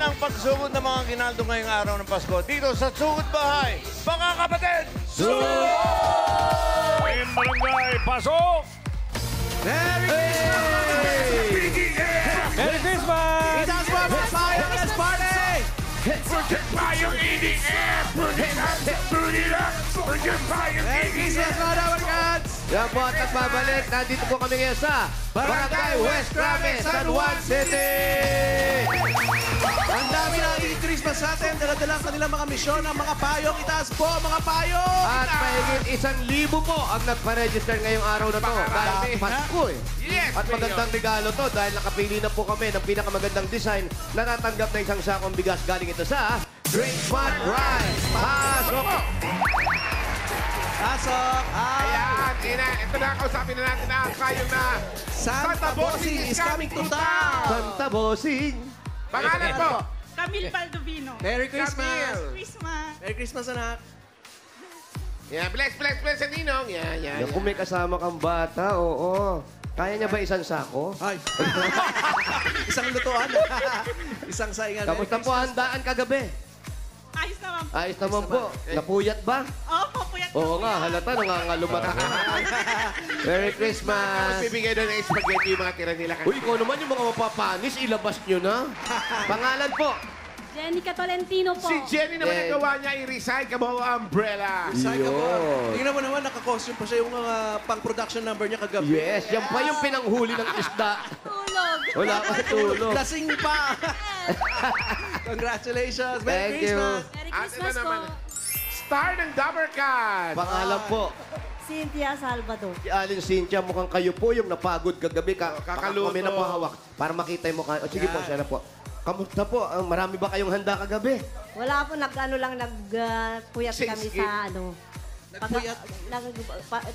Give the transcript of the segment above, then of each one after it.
ang pagsugod ng mga ginaldo ngayong araw ng Pasko dito sa Sugod Bahay. Mga kapatid, sugod! In Barangay, pasok! Merry Christmas! Merry Christmas! Itaas mo ang fire! Let's party! Forget pa yung EDM! Forget pa yung Merry Christmas, mga dabarkats! Yan po at nagbabalik. Nandito po kami ngayon sa Barangay West Crame, San Juan City! Ang dami na i-Christmas sa atin. Dala-dala ang kanilang mga misyon, ang mga payong. Itaas po, mga payong! At mahigit 1,000 po ang nagpa-register ngayong araw na to. Dahil may Pasko eh. Yes, At magandang regalo to dahil nakapili na po kami ng pinakamagandang design na natanggap na isang sakong bigas galing ito sa Great Smart Rice. Pasok! Pasok! Ayan, ito na, kausapin na natin na kayong na Santa Bossing is coming to town! Santa Bossing! Pangalan po! Camille Baldovino. Merry Christmas! Camille. Christmas. Merry Christmas, anak! Yan, bless sa ninong. Yan. Kung may kasama kang bata, oo. Kaya niya ba isang sako? Ay! isang lutuan. isang saingan. Kamusta po handaan kagabi? Ayos naman po. Ayos naman po. Napuyat ba? Opo, puyat na Oo nga, puyat. halata, nangangalumata ka. Merry Tapos Christmas! bibigay doon ng spaghetti yung mga tira nila. Uy, ikaw naman yung mga mapapanis, ilabas nyo na. Pangalan po? Jenica Tolentino po. Si Jenny naman Yes. ang gawa niya i-resign ka mo umbrella. Yun. Tingnan mo naman, naka-costume pa siya yung pang-production number niya kagabi. Yes, yan pa yung pinanghuli ng isda. Tulog. Wala pa tulog. Lasing pa! Congratulations! Thank Merry you. Christmas! Merry At Christmas ito po. naman, star ng Dabbercat. Pangalan po? Cynthia Salvador. Si Alin Cynthia, mukhang kayo po yung napagod kagabi. Kakaluto. Kami na po hawak para makita yung mukha. O, sige po, siya na po. Kamusta po? Marami ba kayong handa kagabi? Wala po, nagpuyat Six kami gig. sa ano. Nagpuyat?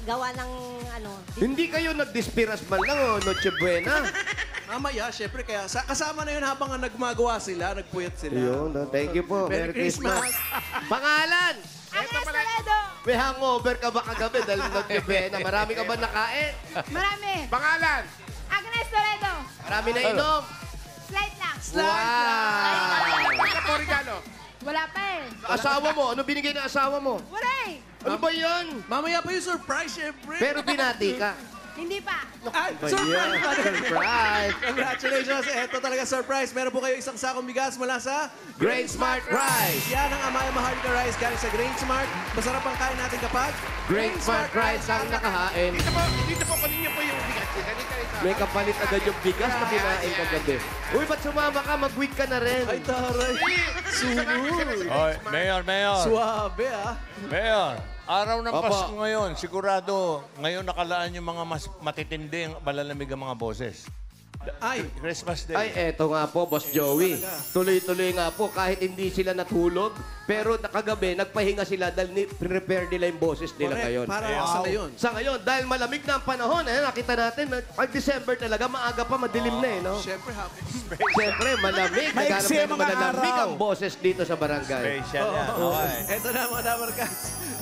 Gawa ng ano. Hindi kayo nagdispiras man lang o Noche Buena? Mamaya, syempre, kaya kasama na yun habang nagmagawa sila, nagpuyat sila. Ayun, thank you po. Merry Christmas. Pangalan! Ito pala, May hangover ka ba kagabi dahil Noche Buena? Marami ka ba nakain? Marami. pangalan. Agnes Toledo. Marami na inom? Slide lang. Wow! Ito po regalo. Wala pa eh. Asawa mo, ano binigay ng asawa mo? Wala eh. Ano ba yan? Mamaya pa yung surprise, syempre. Pero binati ka. Hindi pa. Ay, Ba surprise! yan? Surprise! Congratulations! Ito talaga surprise. Meron po kayo isang sakong bigas mula sa Grain Smart Rice! Yan ang Amaya Maharlika Rice galing sa Grain Smart. Masarap ang kain natin kapag Grain Smart Rice ang nakahain. Dito po, kunin niyo po yung bigas. Dito. May kapalit agad yung bigas na kinain kagabi. Uy, ba't sumama ka? Mag-week ka na rin. Ay, taray. Oy, Mayor. Suwabe, ah. Mayor, araw ng Opo. Pasko ngayon. Sigurado, ngayon nakalaan yung mga mas matitinding, malalamig ang mga boses. Ay, Christmas Day. Ay, eto nga po, Boss Joey. Tuloy-tuloy nga po, kahit hindi sila natulog, pero nakagabi, nagpahinga sila dahil prepare nila yung boses nila correct. ngayon. Para sa ngayon. Sa ngayon, dahil malamig na ang panahon, nakita natin, pag December talaga, maaga pa, madilim na no? Siyempre, happy. Siyempre, malamig. Naghanap tayo ng malalamig ang boses dito sa barangay. Special yan. Okay. Ito na mga Dabber Cats.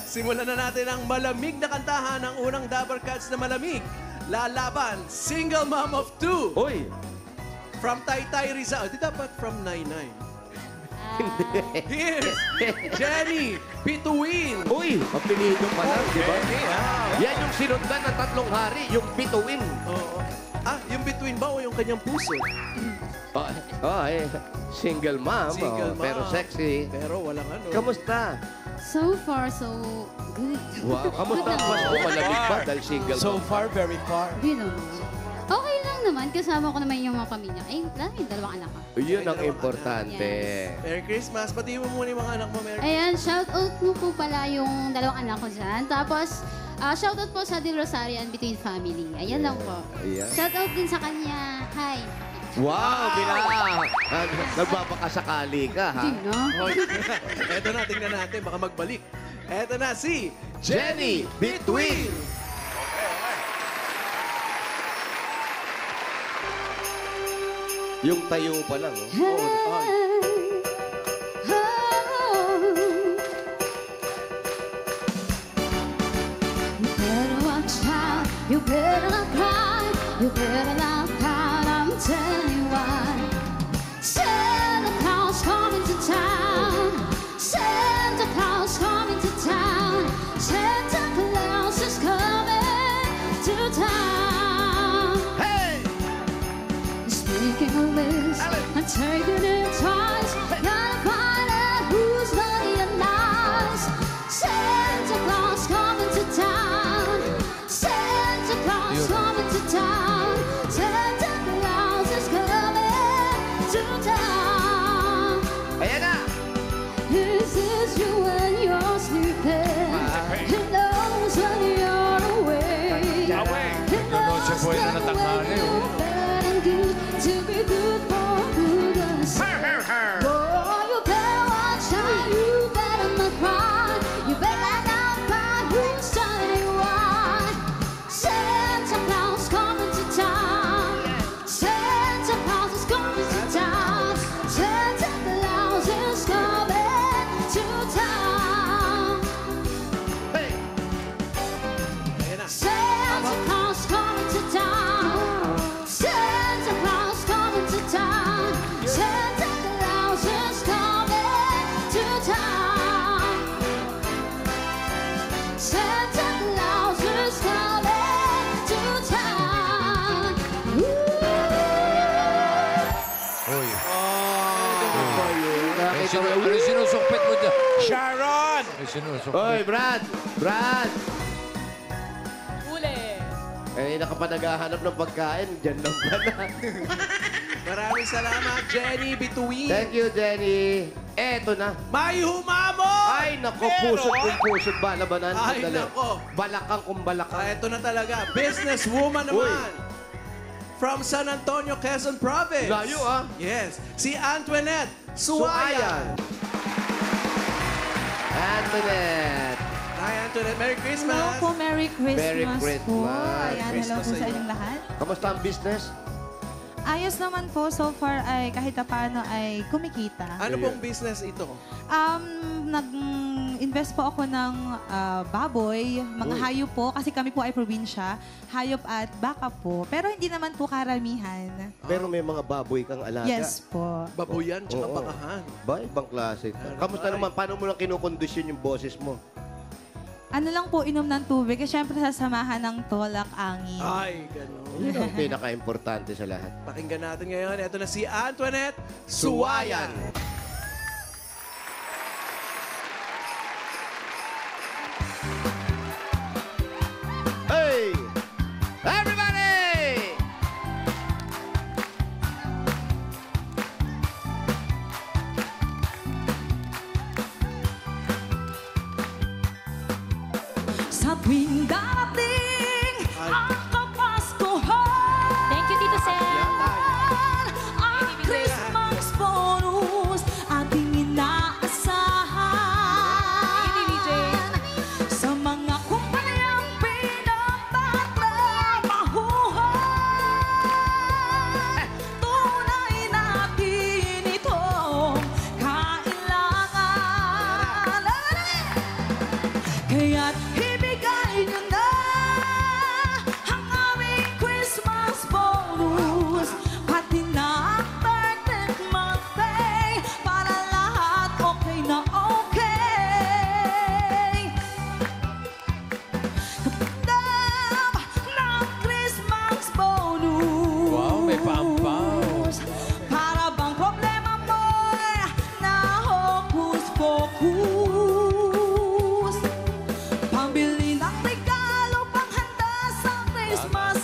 Simulan na natin ang malamig na kantahan ng unang Dabber Cats na malamig. Lalaban, Single Mom of Two. Uy! From Taytay Rizal. Di dapat from Nainay. Here's Jenny Bituin. Uy! Apelido pa lang, di ba? ah. Yan yung sinundan ng 3 hari, yung bituin. Oo. Ah, yung Bituin ba o yung kanyang puso? Single mom, Single mom. pero sexy. Pero walang ano. Kamusta? So far, so good. Wow, kamusta ang Pasko? Malamig ba dahil single mom? far, very far. You know. Okay lang naman. Kasama ko naman yung mga pamilya. Ay, lalo yung 2 anak ko. Yun ang importante. Merry Christmas. Pati mo muna yung mga anak mo, Merry Ayan, shout out mo po pala yung 2 anak ko dyan. Tapos, shout out po sa Del Rosario and Between Family. Ayan lang po. Ayan. Shout out din sa kanya. Hi. Wow, nagbabakasakali ka, ha? Di na. Eto na, tingnan natin. Baka magbalik. Eto na si Jenny Between! Yung tayo pa lang, oh. You better watch out. You better not cry. You better not pout. I'm telling you why. Santa Claus taking it twice. Gotta find out who's naughty and nice. Santa Claus coming to town. Santa Claus coming to town. Santa Claus is coming to town. Ayan na! This is you when you're sleeping. He knows when you're awake. He knows po yun na the natanghali, way you're bad and good to be good for goodness sake. Boy, you better watch out. You better not cry. You better not cry. Who's turning white? Santa Claus coming to town. Santa Claus is coming to town. Santa Claus is coming to town. Hey! Ayan na. Santa Claus coming to town. Santa Claus coming to town. Santa Claus is coming to town. Santa Claus is coming to town. Uy. Nakita mo Ano sinusukpit mo dyan? Sharon! May sinusukpit. Oy, Brad! Brad! Uli. Eh, nakapanagahanap ng pagkain. Diyan lang pala. Maraming salamat, Jenny Bituin. Thank you, Jenny. Eto na. May humamon! Ay, nako, pusod kung pusod ba? Labanan. Ay, Sandali. nako. Balakang kung balakang. Ito na talaga, businesswoman naman. From San Antonio, Quezon Province. Layo, ah. Yes. Si Antoinette Suayan. Antoinette. Hi, Antoinette. Merry Christmas. Hello po, Merry Christmas, Merry po. Christmas. Ayan, hello Christmas po sa sa iyo. inyong lahat. Kamusta ang business? Ayos naman po, so far ay kahit paano ay kumikita. Ano pong business ito? Nag-invest po ako ng baboy, mga hayop po, kasi kami po ay probinsya, hayop at baka po. Pero hindi naman po karamihan. Pero may mga baboy kang alaga. Yes po. Babuyan tsaka Oo. bakahan. Ba, ibang klase. Kamusta naman? Paano mo lang kinukondisyon yung boses mo? Ano lang po, inom ng tubig, kasi syempre sasamahan ng tolak angin. Ay, ganun. Yun ang pinaka-importante sa lahat. Pakinggan natin ngayon. Ito na si Antoinette Suayan. Hey! Everybody! Sa tuwing darating ang Kapaskuhan. Thank you, Tito Sen. Ang Christmas bonus ating inaasahan. Sa mga kumpanyang pinagtatrabahuhan, tunay natin itong kailangan. Kaya't ibigay nyo na ang aming Christmas bonus, pati na ang birthday month pay, para lahat okay na okay. Kapag ng Christmas bonus, Wow, may pampaw. para bang problema mo'y na-hocus-pocus. Pambili ng regalo, panghanda sa Christmas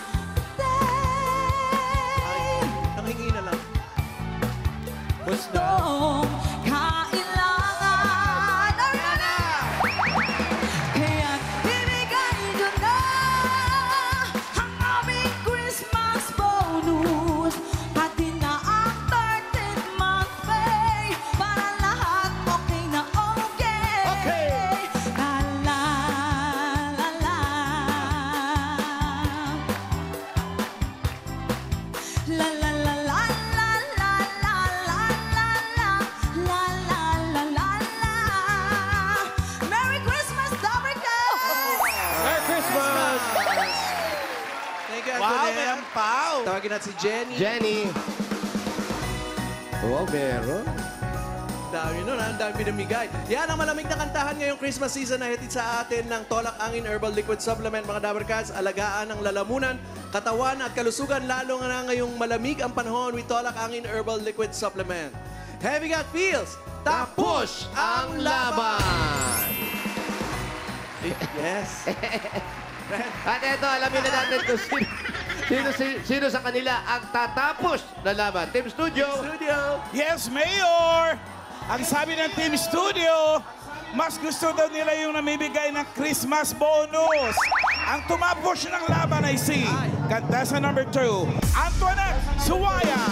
Day. Nanghingi na lang. Itong kailangan. Kaya't ibigay nyo na ang aming Christmas bonus, pati na ang 13th month pay, para lahat okay na okay. Okay. La la la la. La la la la la la la la la la la la la la. Merry Christmas, Dabrica! Merry Christmas! Thank you, Wow, may Antoinette. ampaw! Tawagin natin si Jenny. Jenny. Wow, meron. Dami nun, ang dami pinamigay. Yan ang malamig na kantahan ngayong Christmas season na hatid sa atin ng Tolak Angin Herbal Liquid Supplement. Mga Dabber Cats, alagaan ang lalamunan, katawan at kalusugan lalo na ngayong malamig ang panahon with Tolak Angin Herbal Liquid Supplement. Heavy Gut Feels, tapos ang laban! Yes. At eto, alamin na natin kung sino sa kanila ang tatapos na laban. Team Studio. Studio. Yes, Mayor! Ang sabi ng Team Studio, mas gusto daw nila yung namibigay ng Christmas bonus. Ang tumapos ng laban ay si contestant number 2, Antoinette Suwaya.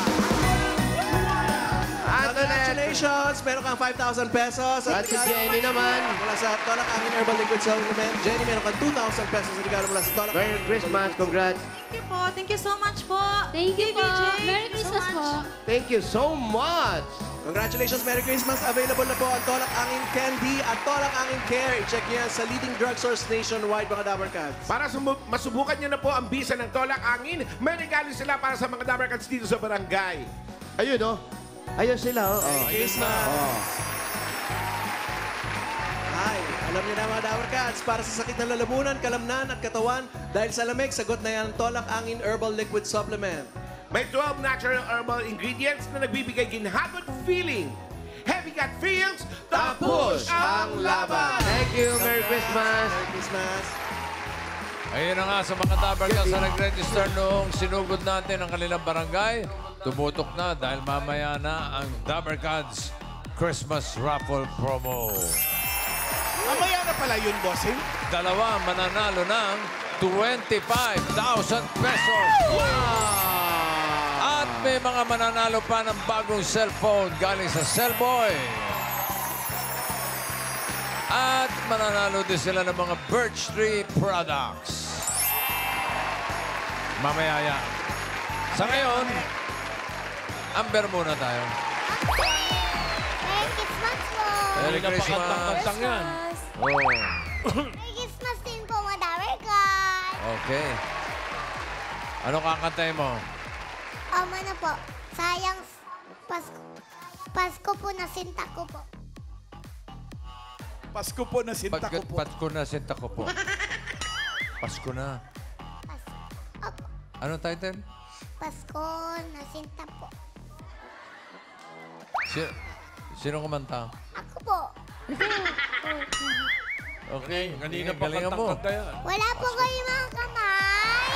Congratulations! Meron kang 5,000 pesos. At si Jenny naman. Mula sa Tolak Angin Herbal Liquid Supplement. Jenny, meron kang 2,000 pesos na regalo mula sa Tolak Merry Christmas. Congrats. Thank you po. Thank you so much po. Thank you po. BJ. Merry Christmas po. Thank you so much. Congratulations, Merry Christmas. Available na po ang Tolak Angin Candy at Tolak Angin Care. I-check niyo yan sa leading drugstores nationwide, mga Dabber Cats. Para masubukan nyo na po ang bisa ng Tolak Angin, may regalo sila para sa mga Dabber Cats dito sa barangay. Ayun, oh. Ayun sila, oh. Merry Christmas. Ay, alam niyo na mga Dabber Cats, para sa sakit ng lalamunan, kalamnan at katawan, dahil sa lamig, sagot na yan Tolak Angin Herbal Liquid Supplement. May 12 natural herbal ingredients na nagbibigay ginhagot feeling. Heavy Gut Feels, tapos ang laban! Thank you. Merry Christmas. Merry Christmas. Ayun na nga sa mga Dabber Cats na nag-register noong sinugod natin ang kanilang barangay. Tumutok na dahil mamaya na ang Dabber Cats Christmas Raffle Promo. Mamaya na pala yun, bossing. Dalawa mananalo ng 25,000 pesos. At may mga mananalo pa ng bagong cellphone galing sa Cellboy. At mananalo din sila ng mga Birch Tree products. Mamaya yan. Sa ngayon, Amber muna tayo. Merry Christmas po! Merry Christmas. Oh. Merry Christmas din po, mga Dabber Cats! Okay. Ano kakantay mo? Ano po, sayang Pasko po na sinta ko po. Pasko po na sinta ko po. Pasko na sinta ko po. Pasko na. Opo, Anong title? Pasko na sinta po. Sino kumanta? Ako po. Okay. Kanina pa kanta yan. Wala po kayo mga kamay.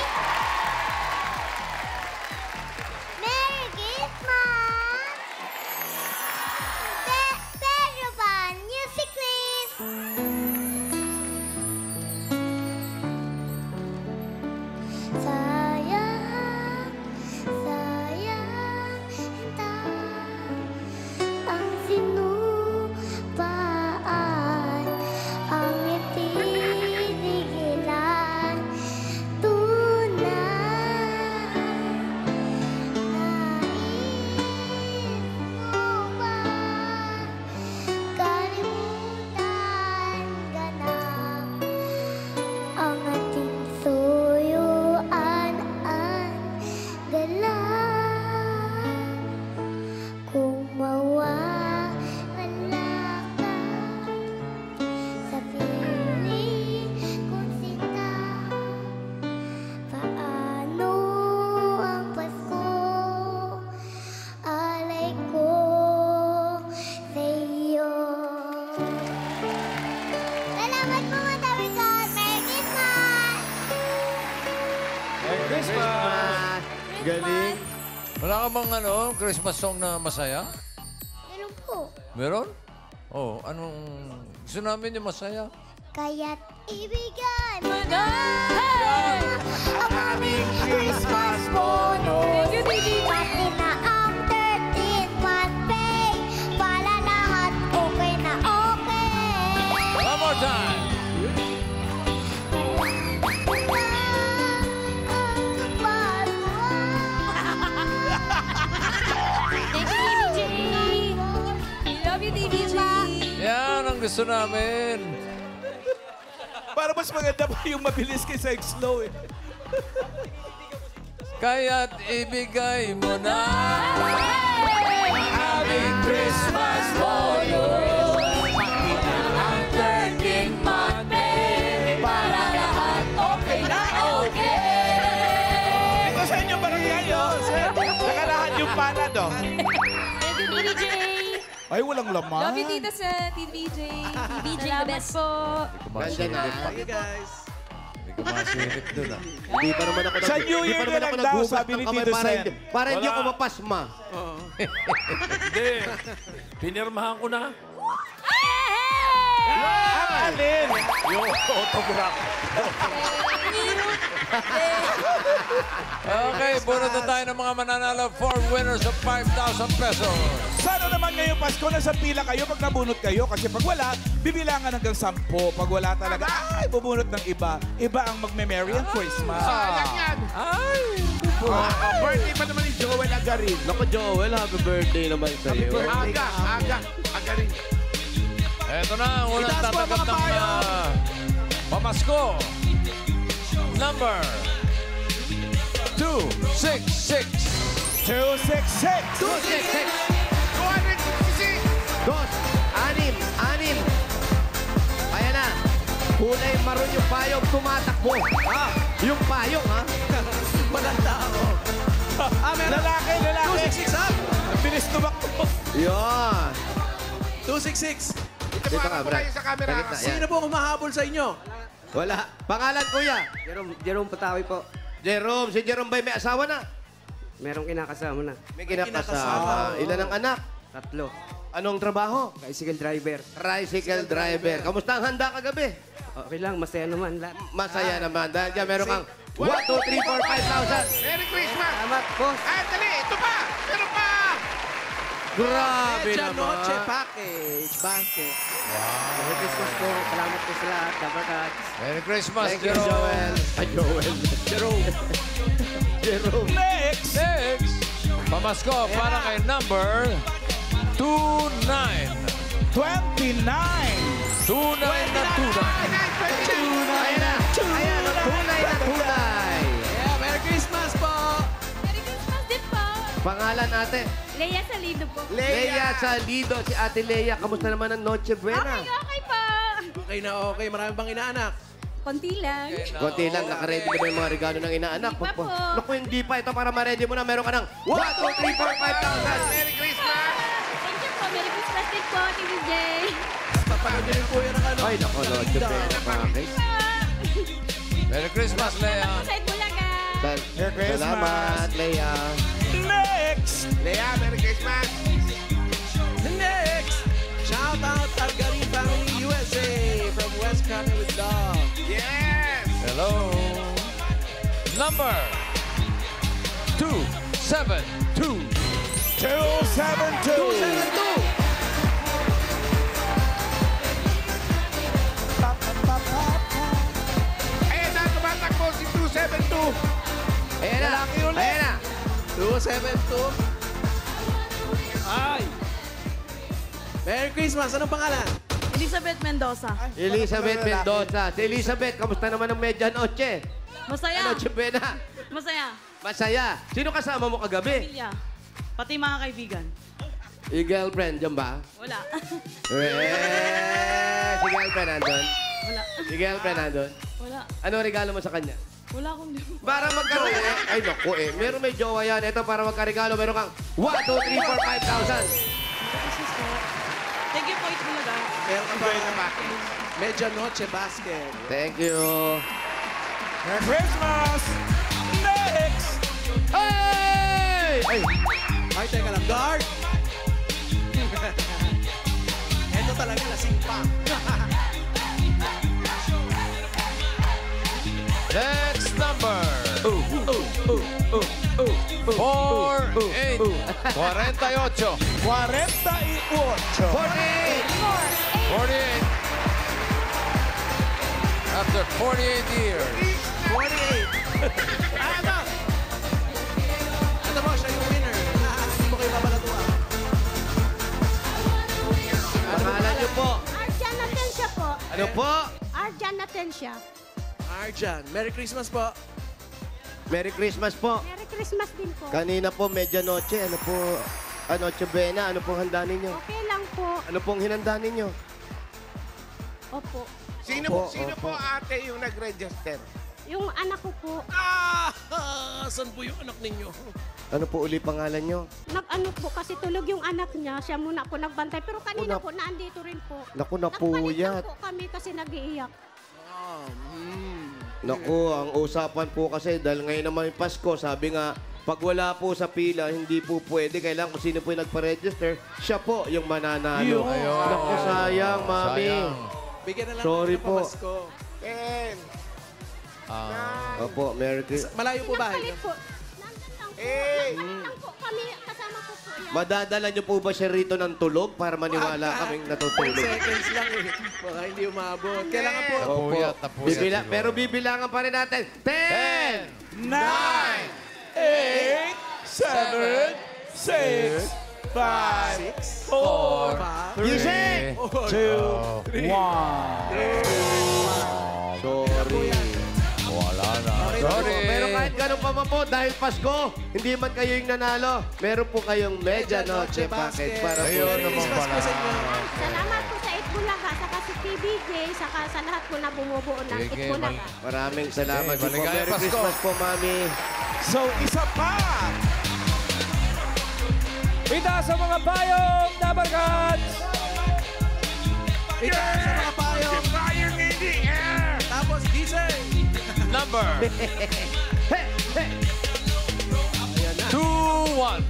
Merry Christmas! Pero ba, music please! Sayang, sayang kita ang sinupaan, ang itinigilan, tunay. Nais mo ba kalimutan ka na ang ating suyuan ang galang kung mawawala ka sa piling kong sinta? Paano ang Pasko? Alay ko sa iyo. Salamat po, mga Dabber Cats! Merry Christmas! Christmas. Galing. Wala ka bang Christmas song na masaya? Meron po. Meron? Oh, anong... Gusto namin yung masaya. Kaya't ibigay mo na ang aming Christmas bonus. Pati na ang 13th month pay. Para lahat okay na okay. One more time. Love you, DJ. Yan ang gusto namin. Para mas maganda pa yung mabilis kaysa yung slow eh. Kaya't ibigay mo na ang aming Christmas bonus. Ay, walang laman. Love you, Tita Sen, TVJ. TVJ, the best po. Ganda na. Thank you, guys. Hindi ko masilip dun ah. Hindi pa naman ako Sa New Year na lang daw, sabi ni Tito Sen. Para hindi ako mapasma. Hindi. Pinirmahan ko na. Ang alin? Yung autograph. Okay, bunot na tayo ng mga mananalo. 4 winners of 5,000 pesos. Sana naman ngayong Pasko, nasa pila kayo pag nabunot kayo. Kasi pag wala, bibilangan hanggang 10. Pag wala talaga, ay, bubunot ng iba. Iba ang magme-Merry and Christmas. Sayang yan. Ay! Birthday pa naman ni Joel Agarin. Naku, Joel, happy birthday naman sa iyo. Aga. Agarin. Eto na, ang unang Itaas po, tatanggap mga ng payo. pamasko. Number 266. 266. 266. 266. Dos. Anim. Ayan na. Kulay maroon yung payong tumatakbo. Yung payong, ha? Maganda ako. Meron. Lalaki. 266 up. Ang bilis tumakbo. Yun. 266. Ito Dito mo ka, ako Brad. kayo sa camera. Sa gitna, yan. Sino po humahabol sa inyo? Wala. Pangalan, kuya? Jerome Patawi po. Jerome. Si Jerome ba may asawa na? Merong kinakasama na. May kinakasama. kinakasama. Ilan ang anak? 3. Anong trabaho? Tricycle driver. Tricycle driver. Kamusta ang handa kagabi? Okay lang, masaya naman lahat. Masaya naman. Dahil dyan meron kang 1, 2, 3, 4, 5,000. Merry Christmas. Salamat po. Dali. Ito pa. Meron pa. Grabe Medya naman. Noche Package Basket. Merry Christmas po. Salamat po sa lahat. Dabber Cats. Merry Christmas, Thank you, Jerome. Joel. Ay, Joel. Jerome. Next. Next, pamasko para kay number 29. 29. 29 na 29. Ayan na. Ayan, ang tunay na tunay. Yeah, Merry Christmas po. Merry Christmas din po. Pangalan natin. Leia Salido po. Leia Salido. Si Ate Leia. Kamusta naman ang Noche Buena? Okay po. Okay na okay. Marami bang inaanak? Konti lang. Konti lang. Nakaready na ba yung mga regalo ng inaanak? Hindi pa po. Naku, hindi pa. Ito para ma-ready mo na. Meron ka ng 1, 2, 3, 4, 5,000. Merry Christmas. Thank you po. Merry Christmas din po, TVJ. Papanood din po yan ang ano. Ay, naku, Noche Buena package. Merry Christmas, Lea. Sa Itbulaga. Merry Christmas. Salamat, Leia. Next. Lea, Merry Christmas. Next. Shout out Algarin Family USA from West County with Dog. Yes. Hello. Number 272. 272. 272. Ayan na, tumatakbo si 272. Ayan na. Ayan na. 272. Ay. Merry Christmas. Anong pangalan? Elizabeth Mendoza. Elizabeth Mendoza. Si Elizabeth, kamusta naman ang medianoche? Masaya. Noche Buena. Masaya. Masaya. Sino kasama mo kagabi? Pamilya. Pati mga kaibigan. Yung girlfriend, dyan ba? Wala. Si girlfriend nandun? Wala. Si girlfriend nandun? Wala. Ano regalo mo sa kanya? Wala akong di. Para magkaroon. Ay, naku eh. Meron may jowa yan. Ito para magkaregalo. Meron kang 1, 2, 3, 4, 5,000. Thank you po, Itbulaga. Meron ka ba? Medya Noche Basket. Thank you. Merry Christmas. Next. Hey! Ay! Ay, teka lang. Guard! Ito talaga, lasing pa. Next number. 48. 48. 48. After 48 years. 48. Ano? Ano mo, siya yung winner. Hindi mo kayo babalatuan. Pangalan niyo po. Arjan Atencia po. Ano po? Arjan Atencia. Arjan, Merry Christmas po. Merry Christmas po. Merry Christmas din po. Kanina po, medianoche. Ano po? Noche Buena. Ano pong handa ninyo? Okay lang po. Ano pong hinanda ninyo? Opo. Sino po ate yung nag-register? Yung anak ko po. Ah! Nasaan po yung anak ninyo? Ano po uli pangalan nyo? Nag-ano po kasi tulog yung anak niya. Siya muna po nagbantay. Pero kanina Una- po naandito rin po. Naku, Nagpalit napuyat. lang po kami kasi nag-iiyak. Naku, ang usapan po kasi dahil ngayon naman yung Pasko, sabi nga, pag wala po sa pila, hindi po pwede. Kailangan kung sino po yung nagpa-register, siya po yung mananalo. Ayun. Naku, sayang, mami. Sayang. Bigyan na lang Sorry natin ng po. pamasko. 10, Opo, Merry Christmas. Malayo po bahay Nagpalit niyo? po. Nandun lang po. Eh. Nagpalit lang po kami. Kasama ko po yan. Madadala niyo po ba siya rito ng tulog para maniwala kaming 10 natutulog? seconds lang eh. Baka hindi umabot. Kailangan po. Opo. Napuyat siguro. Pero bibilangan pa rin natin. 10! 9, 8, 7, 6, 5, 4, Gising! 2, 1. Sorry. Wala na. Sorry. Pero kahit ganun pa man po, dahil Pasko, hindi man kayo yung nanalo, meron po kayong Medianoche package para po. Ayun naman pala. Salamat po sa Itbulaga, saka si PBJ, saka sa lahat po na bumubuo ng Sige, Itbulaga. Maraming salamat Okay, din po. maligayang Merry Pasko. Christmas po, Mami. So, isa pa. Itaas sa mga payong, Dabarkads! Itaas sa mga payong. fire in the air! Tapos gising. Number Hey! Hey! 2, 1.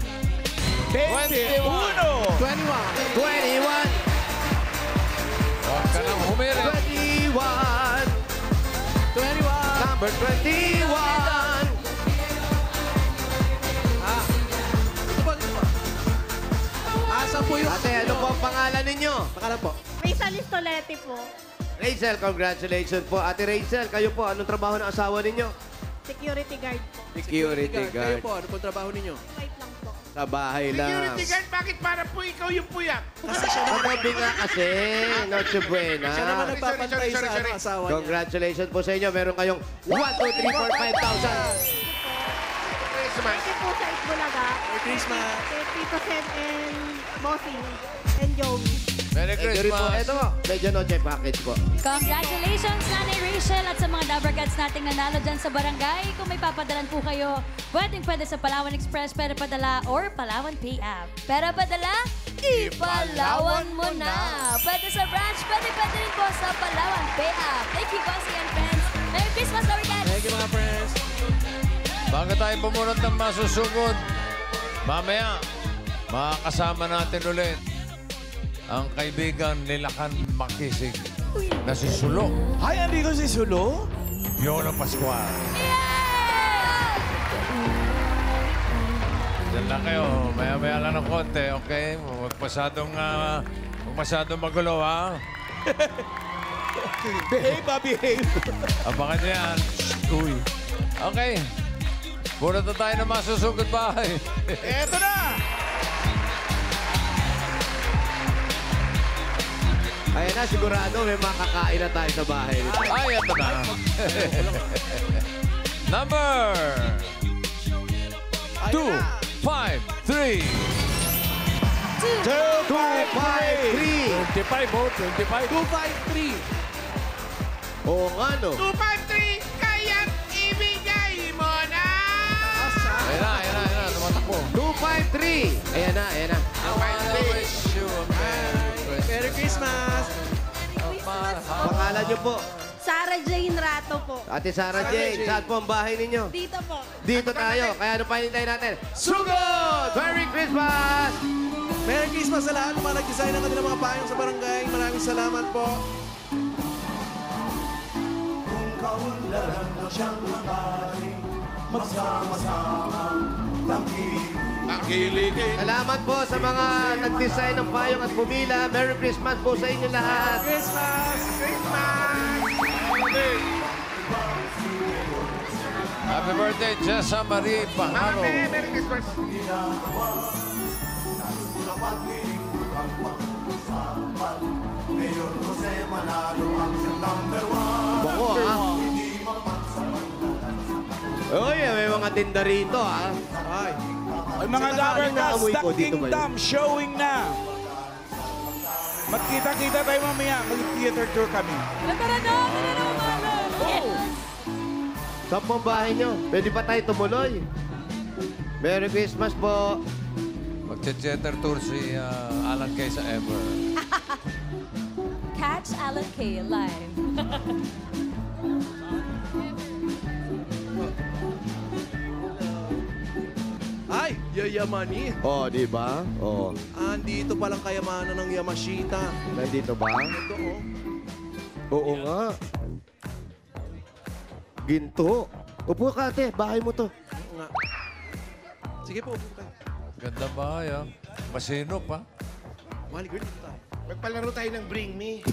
21. 21. 21! Huwag ka nang humirit. 21! 21. Number 21! Ito po, ito po. Asa po yung... Ate, ano po ang pangalan ninyo? Pangalan po. Risa Listoletti po. Rachel, congratulations po. Ate Rachel, kayo po, anong trabaho ng asawa ninyo? Security guard po. Security Kayo guard. po, ano po trabaho ninyo? Wait lang po. Sa bahay lang. Security guard, bakit para po ikaw yung puyat? Kasi siya naman, Kagabi nga kasi, Noche Buena. siya naman nagpapantay Sorry, sa sorry. asawa niya. Congratulations po sa inyo. Meron kayong 1, 2, 3, 4, 5,000. Christmas. Thank you po sa Itbulaga. Merry Christmas. Kay Tito Sen and Bossing and Joey. Merry Thank you rin po. Christmas. Ito po, Medianoche package po. Congratulations, Nanay Rachel at sa mga Dabarkads nating nanalo dyan sa barangay. Kung may papadalan po kayo, pwede sa Palawan Express, pero padala or Palawan Pay App. Pero padala, ipalawan mo na. Pwede sa branch, pwede rin po sa Palawan Pay App. Thank you, Bossy and friends. Merry Christmas, Dabarkads! Thank you, mga friends. Bago tayo bumunot ng masusugod, mamaya, makakasama natin ulit ang kaibigan nilakan Makisig na si Sulo. Ay, andito si Sulo? Yona Pascual. Diyan lang kayo. Maya-maya lang ng konti, okay? Huwag masyadong magulo, ha? Behave, behave. Abangan niyo yan. Uy. Okay. Bunot na tayo ng masusugod bahay. Eto na. Ayan na, sigurado may makakain na tayo sa bahay. Ay, ito na. Number 2, 5, 3. 2, 5, 3. 25 votes, 25. 253. Oo nga, no? 253, kaya't ibigay mo na! Ayan na. Tumatakbo. 2, 5, 3. Ayan na. Wish you a Merry Christmas. Pangalan niyo po. Sarah Jane Rato po. Ate Sarah Jane, saan po ang bahay ninyo? Dito po. Dito tayo. Kaya ano pa hinintay natin? Sugod! Merry Christmas! Merry Christmas sa lahat ng mga nag-design ng kanilang mga payong sa barangay. Maraming salamat po. Salamat po sa mga nag-design ng payong at pumila. Merry Christmas po sa inyo lahat. Christmas! Happy birthday, Jessa Marie Pajaro. Merry Christmas. Bako, ha? Uy, may mga tinda rito, ha? Ay. Ay, mga Saka Dabarkads, naamoy The ko, dito ba yun? Kingdom showing na. Magkita-kita tayo mamaya. Mag-theater tour kami. Tara na, umaga! Saan po ang bahay nyo? Pwede ba tayo tumuloy? Merry Christmas po. Magche-cheddar tour si Alan Kay sa Ever. Catch Alan Kay live. Ay, Yayamani. Oh, di ba? Oh. Andito palang kayamanan ng Yamashita. Nandito ba? Ito, oh. Oo nga. Ginto. Upo ka, ate. Bahay mo to. Oo nga. Sige po, upo tayo. Ganda bahay, ah. Masinop, ha? Mali, girl, dito tayo. Magpalaro tayo ng Bring Me.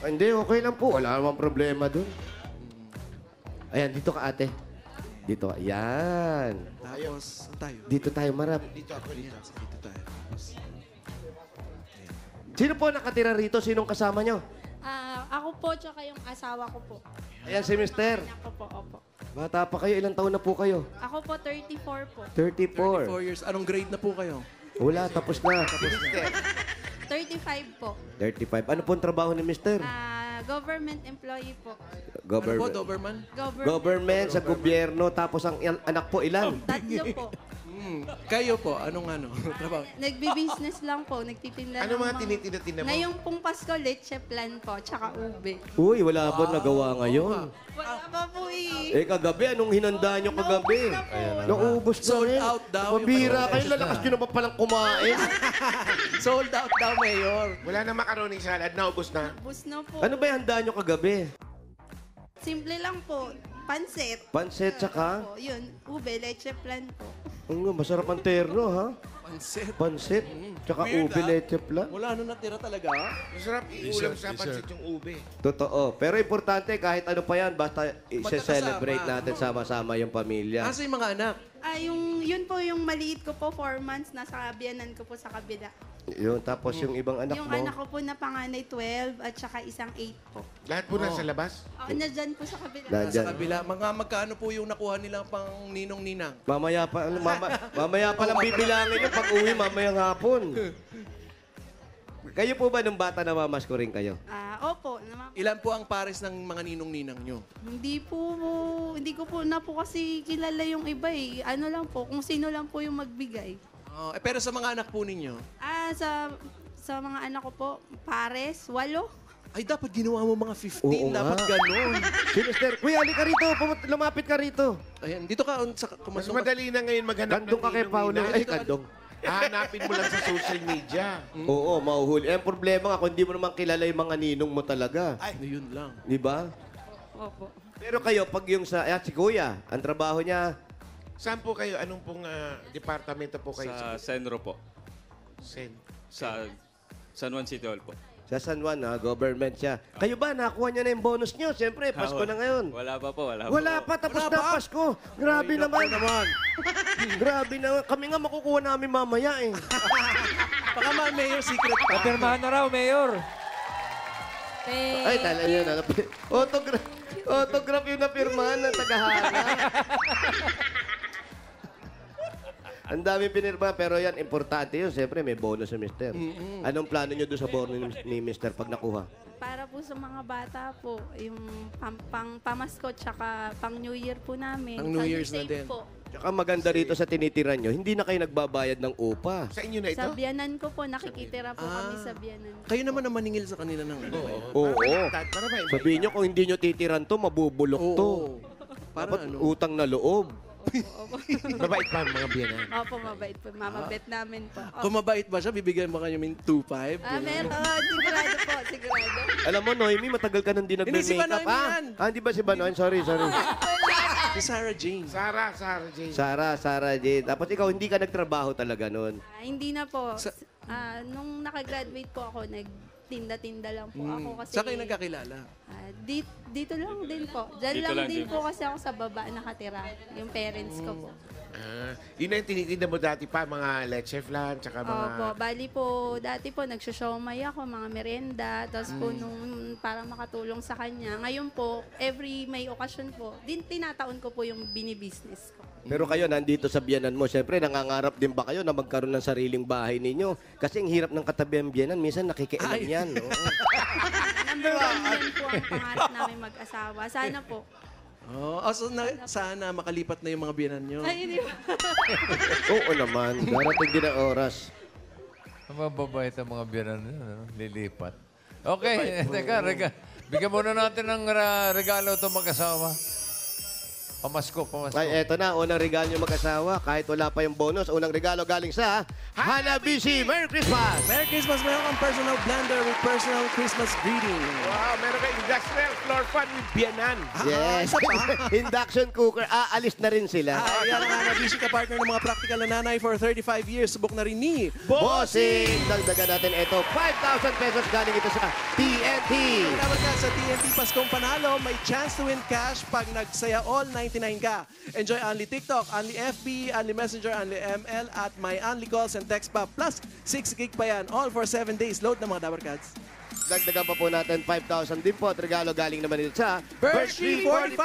Hindi, okay lang po. Wala namang problema dun. Ayan, dito ka, ate. Dito. Ayan. Tapos, saan tayo? Dito tayo, marap. Dito ako, dito. Dito tayo. Sino po nakatira rito? Sinong kasama nyo? Ako po, tsaka yung asawa ko po. Ayan si Mister. Ako po, opo. Bata pa kayo. Ilang taon na po kayo? Ako po, 34 po. 34. 4 years. Anong grade na po kayo? Wala, tapos na. 35 po. 35. Ano po ang trabaho ni Mister? Government employee po. Ano po, Government. Doberman? Government sa gobyerno. Tapos ang anak po ilan? Tatlo po. Kayo po, anong trabaho? Nagbi-business lang po, nagtitinda Ano ng mga tinitinda mo? Ngayong pong Pasko, leche plan po, tsaka ube. Uy, wala ba nagawa ngayon? Wala pa po eh. Eh, kagabi, anong hinanda nyo kagabi? Naubos na Sold rin. out daw. Mabira kayo, lalakas nyo na ba palang kumain? Sold out daw, Mayor. Wala na macaroni salad, naubos na. Bus na po. Ano ba yung handa nyo kagabi? Simple lang po. Pansit. Pansit tsaka? Po, yun, ube, leche plan po. Masarap ang terno, ha? Pansit. Pansit. Tsaka Weird, ube ah. leche plan. Wala na natira talaga. Masarap iulam sa pansit yung ube. Totoo. Pero importante, kahit ano pa yan, basta i-celebrate Magkakasama. natin sama-sama yung pamilya. Asa yung mga anak? Yun po yung maliit ko po, 4 months, nasa biyanan ko po sa kabila. Yun, tapos yung ibang anak Yung mo. anak ko po na panganay 12 at saka isang 8 po. Lahat po nasa labas? Nandyan po sa kabila. Nandyan. Sa kabila. Magkano po yung nakuha nilang pang ninong-ninang? Mamaya pa, mamaya pa lang bibilangin yung pag-uwi, mamayang hapon. Kayo po ba nung bata na mamasko rin kayo? Opo. Ilan po ang pares ng mga ninong-ninang nyo? Hindi ko po na po kasi kilala yung iba eh. Ano lang po, kung sino lang po yung magbigay. Pero sa mga anak po ninyo? Sa mga anak ko po, pares, 8. Ay, dapat ginawa mo mga 15. Oo dapat nga. ganun. Si Mister, Kuya, halika rito. Lumapit ka rito. Ayan, dito ka. Mas madali na ngayon maghanap Kandong ka kay Paolo. Ay, kandong. Hanapin mo lang sa social media. Oo, mauhuli. Eh, ang problema nga, kung hindi mo naman kilala yung mga ninong mo talaga. Ay, yun lang. Di ba? Opo. Pero kayo, pag yung si Kuya, ang trabaho niya, Saan po kayo? Anong pong departamento po kayo? Sa Senro po. Sa San Juan City Hall po. sa San Juan, government siya. Kayo ba, nakuha niya na yung bonus niyo? Siyempre, Pasko na ngayon. Wala pa po, wala pa. Wala pa, tapos na ang Pasko. Grabe naman. Grabe naman. Kami nga makukuha namin mamaya eh. Baka Mayor, secret pa. Papirmahan na raw, Mayor. Ay, tala niyo na. Autograph yung napirmahan ng tagahanga. Ang dami pinirma, pero yan, importante yun. Siyempre, may bonus sa Mister. Anong plano nyo doon sa bonus ni Mister pag nakuha? Para po sa mga bata po, yung pang pamasko tsaka pang New Year po namin. Pang New Year's na Safe din. Po. Tsaka maganda rito sa tinitiran nyo, hindi na kayo nagbabayad ng upa. Sa inyo na Sa biyanan ko po, nakikitira po kami sa biyanan. Kayo naman ang maningil sa kanila ng Oo. Sabihin nyo, kung hindi nyo titiran to, mabubulok to. Dapat utang na loob. Mabait pa ang mga biyanan. Opo, mabait po. Mamabet namin po. Kung mabait ba siya, bibigyan mo kanya ng 2.5? Meron. Sigurado po, sigurado. Alam mo, Noemi, matagal ka nang di Hindi, si nagbe-makeup. Banoy yan. Hindi ba si Banoy? Sorry. Si Sarah Jane. Sarah Jane. Sarah Jane. Tapos ikaw, hindi ka nagtrabaho talaga noon. Hindi na po. Nung nakagraduate po ako, nagtinda-tinda lang po ako kasi... Saan kayo nagkakilala? Dito lang din po. Diyan Dito lang lang din din. po kasi ako sa baba nakatira. Yung parents ko po. Yun na yung tinitinda mo dati pa, mga leche flan, tsaka mga... Opo, bali po, dati po nagsushomay ako, mga merienda, tapos po nung para makatulong sa kanya. Ngayon po, every may okasyon po, tinataon ko po yung binibusiness ko. Pero kayo, nandito sa biyanan mo, siyempre, nangangarap din ba kayo na magkaroon ng sariling bahay ninyo? Kasi ang hirap ng katabi ang biyanan, minsan nakikialam yan. No? Number 1 din po ang pangarap namin mag-asawa. Sana po. Sana makalipat na yung mga biyanan nyo. Ay, hindi ba? Oo naman, darating din ang oras. Mababait ang mga biyanan nyo, no? Lilipat. Okay, teka, bigyan muna natin ng regalo itong mag-asawa. Pamasko. Ay, eto na, unang regalo nyo mag-asawa. Kahit wala pa yung bonus, unang regalo galing sa Hanabishi. Merry Christmas! Merry Christmas! Meron kang personal blender with personal Christmas greeting. Wow, meron kang industrial floor fan with biyanan. Yes. Induction cooker. Aalis na rin sila. Yan ang Hanabishi ka-partner ng mga practical na nanay for 35 years. Subok na rin ni Bossing! Dagdagan natin ito. 5,000 pesos galing ito sa TNT. Dapat ka sa TNT Paskong Panalo, may chance to win cash pag nagsaya all 99 ka. Enjoy only TikTok, only FB, only Messenger, only ML, at my only calls and text pa. Plus, 6 gig pa yan. All for 7 days. Load ng mga Dabar Cats. Dagdagan pa po natin 5,000 din po at regalo galing naman ito sa Birch 345!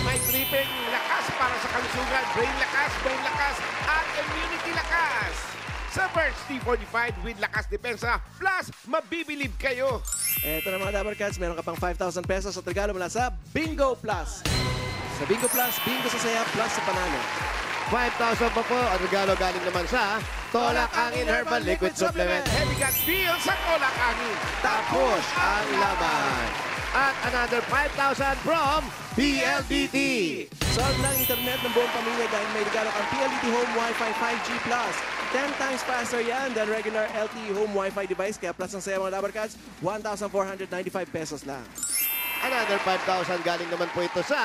May tripping lakas para sa kalusugan, brain lakas, at immunity lakas. Sa Birch 345 with lakas depensa, plus mabibilib kayo. Eto na mga Dabar Cats, meron ka pang 5,000 pesos at regalo mula sa Bingo Plus. Sa Bingo Plus, bingo sa saya, plus sa panalo. 5,000 pa po at regalo galing naman sa Tolak Angin Herbal Liquid Supplement. Heavy gut feel sa Tolak Angin. Tapos ang laban. At another 5,000 from PLDT. Solve ng internet ng buong pamilya dahil may regalo kang PLDT Home Wi-Fi 5G Plus. 10 times faster yan than regular LTE Home Wi-Fi device. Kaya plus ang saya mga Dabar Cats, 1,495 pesos lang. Another 5,000 galing naman po ito sa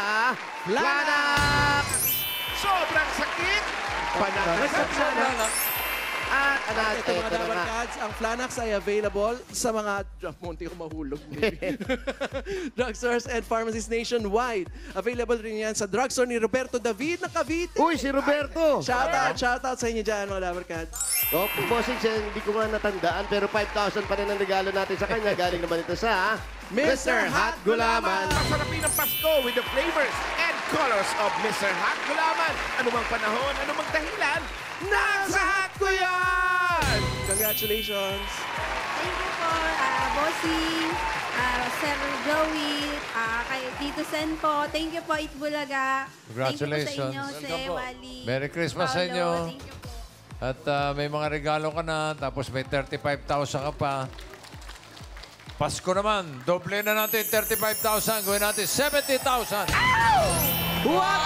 Flanax! Sobrang sakit! Flanax! At another, ito mga Dabar Cats, ang Flanax ay available sa mga munti ko mahulog. Drugstores and pharmacies nationwide. Available rin yan sa drugstore ni Roberto David na Cavite. Uy, si Roberto! Shoutout sa inyo dyan mga Dabar Cats. Bossing, hindi ko nga natandaan pero 5,000 pa rin ang regalo natin sa kanya. Galing naman ito sa Mr. Hot Gulaman. Masarapin ang Pasko with the flavors and colors of Mr. Hot Gulaman. Anumang panahon, anumang dahilan, nasa hot ko yan! Congratulations! Thank you po, Bossing, Sir Joey, kay Tito Sen po. Thank you po, Itbulaga. Congratulations. Thank you po sa inyo, Jose, Wally. Merry Christmas sa Paolo. inyo. Thank you po. At may mga regalo ka na, tapos may 35,000 ka pa. Pasko naman, doble na natin 35,000. Gawin natin 70,000. What?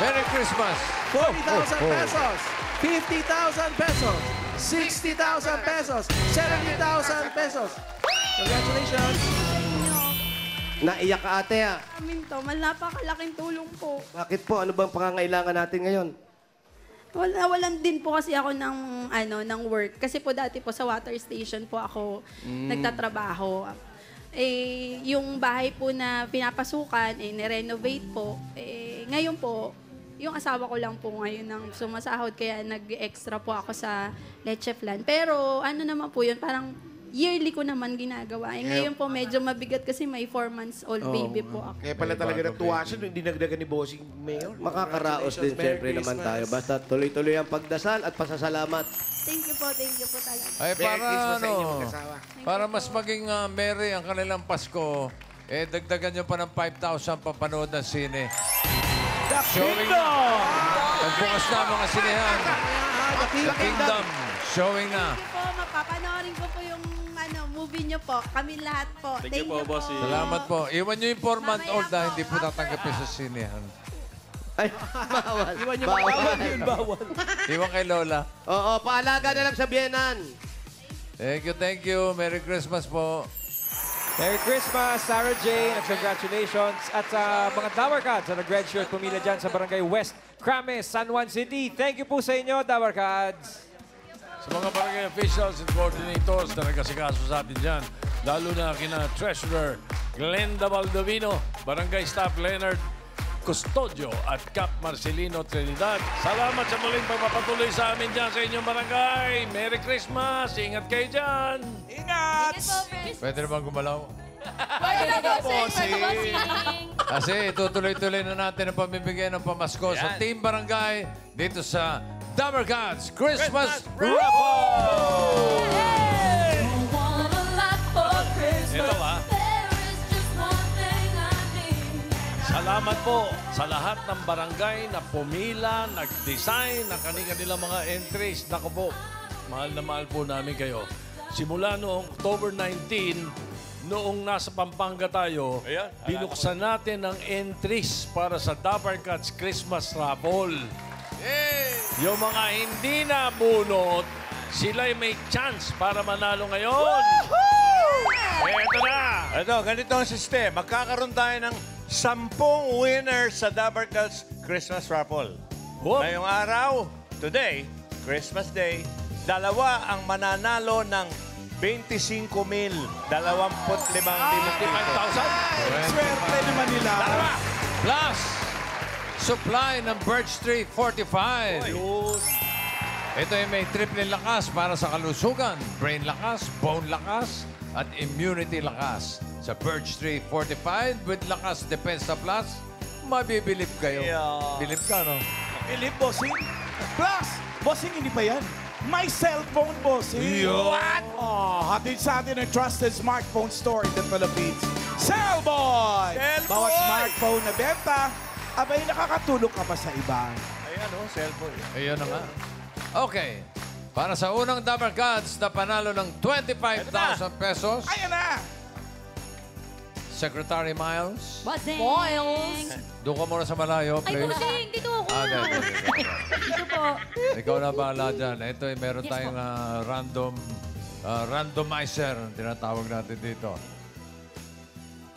Merry Christmas. 40,000 pesos, 50,000 pesos, 60,000 pesos, 70,000 pesos. Congratulations! Naiyak ka ate ha. Amin to, napakalaking tulong po. Bakit po? Ano bang pangangailangan natin ngayon? Walan din po kasi ako ng work. Kasi po dati po sa water station po ako nagtatrabaho. Yung bahay po na pinapasukan, nirenovate po. Ngayon po, yung asawa ko lang po ngayon ang sumasahod, kaya nag-extra po ako sa Leche Flan. Pero ano naman po yun, parang yearly ko naman ginagawa. Ngayon po medyo mabigat kasi may 4 months old baby po ako. Kaya pala talaga natuwa siya nung dinagdagan ni Bossing Mayor. Makakaraos din siyempre naman tayo. Basta tuloy-tuloy ang pagdasal at pasasalamat. Thank you po talaga. Ay, Merry para Christmas sa inyo, ano, mag-asawa. para mas maging merry ang kanilang Pasko, dagdagan nyo pa ng 5,000 papanood ng sine. Showing na. Pagbukas na mga sinehan. The Kingdom. Showing na. Thank you po, mapapanoorin ko po yung movie nyo po. Kami lahat po. Thank you po, Bossy. Salamat po. Iwan nyo yung 4-month-old Mamaya na po, hindi po tatanggapin sa sinehan. Ay, bawal. Iwan niyo Bawal. Iwan kay Lola. Oo, paalaga na lang sa biyenan. Thank you. Merry Christmas po. Merry Christmas, Sarah Jane, at congratulations. At sa mga Dabar Cats na nag-redshirt pumila dyan sa Barangay West Crames, San Juan City. Thank you po sa inyo, Dabar Cats. Sa mga barangay officials and coordinators na nagkasikaso sa atin dyan, lalo na kina Treasurer Glenda Baldovino, Barangay Staff Leonard Custodio at Cap Marcelino Trinidad. Salamat sa muling pagpapatuloy sa amin dyan sa inyong barangay. Merry Christmas! Ingat kayo dyan! Ingat! Pwede naman gumalaw. Kasi itutuloy-tuloy na natin ang pamimigay ng pamasko sa Team Barangay dito sa Dabber Cats Christmas Raffle! Ito salamat po sa lahat ng barangay na pumila, nag-design ng kanilang mga entries. Naku po, mahal na mahal po namin kayo. Simula noong October 19, noong nasa Pampanga tayo, binuksan natin ang entries para sa Dabber Cats Christmas Raffle. Yung mga hindi nabunot, sila'y may chance para manalo ngayon. Ito na! Ito, ganito ang sistema. Magkakaroon tayo ng 10 winners sa Dabber Cats Christmas Raffle. Ngayong araw, today, Christmas Day, dalawa ang mananalo ng 25,000. 25,000. Swerte naman nila. Plus, supply ng Birch Tree 45. Ito ay may triple lakas para sa kalusugan, brain lakas, bone lakas, at immunity lakas. Sa Birch Tree 45 with Lakas Depensa Plus, mabibilib kayo. Bilib ka, no? Bilib, bossing. Plus, bossing, hindi pa yan. My cellphone, bossing. What? Oh, hatid sa atin ang trusted smartphone store in the Philippines. Cellboy! Bawat smartphone na benta, abay nakakatulong ka pa sa iba. Ayan, cellphone. Ayun na nga. Okay. Para sa unang Dabber Cats na panalo ng 25,000 pesos. Ayan na! Secretary Miles. Miles! Doon ka muna sa malayo, Ay, please. bossing! Dito ako! Dito po. Ikaw na bahala dyan. Ito ay meron Yes, tayong randomizer, ang tinatawag natin dito.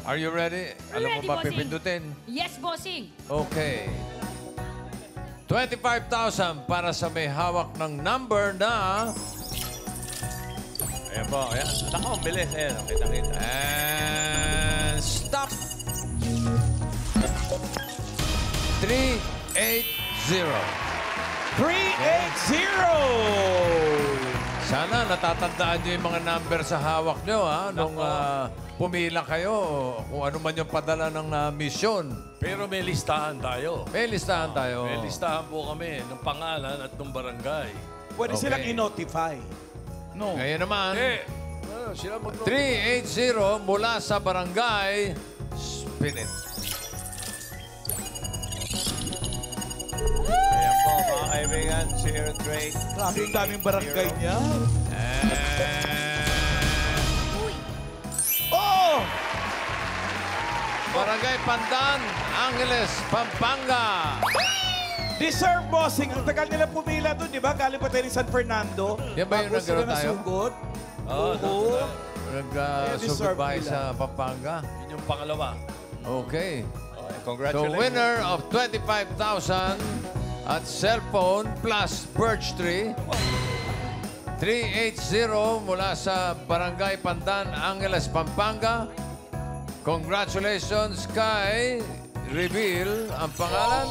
Are you ready? Alam mo Ready, ba bossing. pipindutin? Yes, bossing! Okay. 25,000 para sa may hawak ng number na... Ayan po, ayan. Naku, ang bilis. Ayan, kita-kita. And stop. 380. 380! Sana natatandaan nyo yung mga number sa hawak nyo, ha? Nung pumila kayo, kung ano man yung padala ng misyon. Pero may listahan tayo. May listahan tayo. May listahan po kami ng pangalan at ng barangay. Pwede silang i-notify. No. Ngayon naman, Sila 380 mula sa barangay Spinit. Ayan po, mga kaibigan, si Air Trade. Grabe yung daming barangay niya. Oh! Barangay Pandan, Angeles, Pampanga. Deserve, bossing. Ang tagal nila pumila doon, di ba? Galing pa tayo ni San Fernando. Yan ba yung Tapos sila nagkaroon tayo? nasugod. Oo. deserve Nag-sugod nila. sa Pampanga. Yun yung pangalawa. Okay. Congratulations. The winner of 25,000 at cellphone plus Birch Tree. 380 mula sa Barangay Pandan, Angeles, Pampanga. Congratulations kay reveal ang pangalan.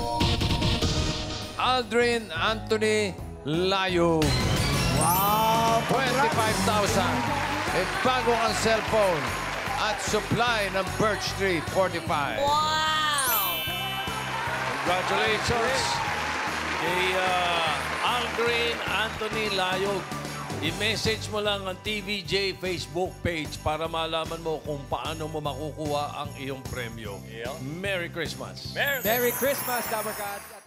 Aldrin Anthony Layo. Wow! 25,000. May bago kang cellphone at supply ng Birch Tree 45. Congratulations kay Aldrin Anthony Layog. I-message mo lang ang TVJ Facebook page para malaman mo kung paano mo makukuha ang iyong premyo. Merry Christmas! Merry Christmas, Dabber Cats!